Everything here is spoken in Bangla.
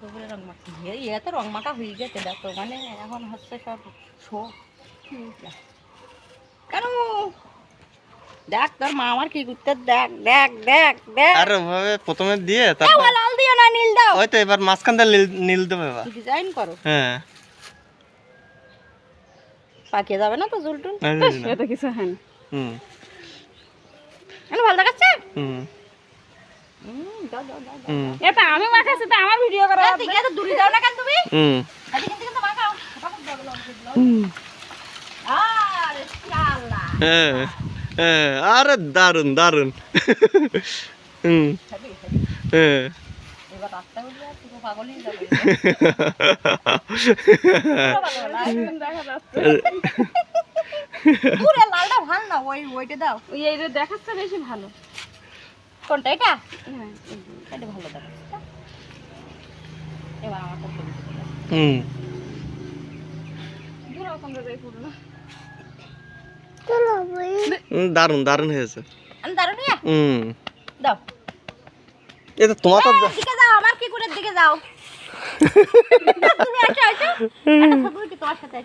দুপুরে রং মাখা তো রং মাখা হয়ে গেছে দেখো মানে এখন হচ্ছে সব শো কেন দেখ তোর মা আমার কি করতে দেখ দেখ দেখ দেখ আর ওভাবে প্রথমে দিয়ে তারপর লাল দিও না নীল দাও ওই তো এবার মাঝখান দিয়ে নীল দেবো এবার ডিজাইন করো হ্যাঁ পাকিয়ে যাবে না তো জুলটুল এটা কিছু হয় না। হুম ভালো দেখাচ্ছে হুম দাও দাও দাও হুম এটা আমি মাখাচ্ছি তো আমার ভিডিও করা ঠিক আছে দূরে যাও না কেন তুমি হুম এদিকে থেকে তো মাখাও ফটাফট দাও আরে শালা হ্যাঁ হ্যাঁ আরে দারুন দারুন হুম হ্যাঁ এবার রাস্তা উঠবে আর পুরো পাগলই যাবে দেখা যাচ্ছে পুরো লালটা ভালো না ওইটা দাও ওই এইটা দেখাচ্ছে বেশি ভালো। কোনটা এটা হ্যাঁ এটা ভালো দেখাচ্ছে এবার আমারটা ছবি তুলে দাও। হুম দূর রকম যাই পুরো না দারুন দারুন হয়েছে আমি দাঁড়ো নিয়ে হুম দাও এটা তোমার তো দিকে যাও আমার কি করে দিকে যাও তুমি আসো আসো একটা ছবি উঠি তোমার সাথে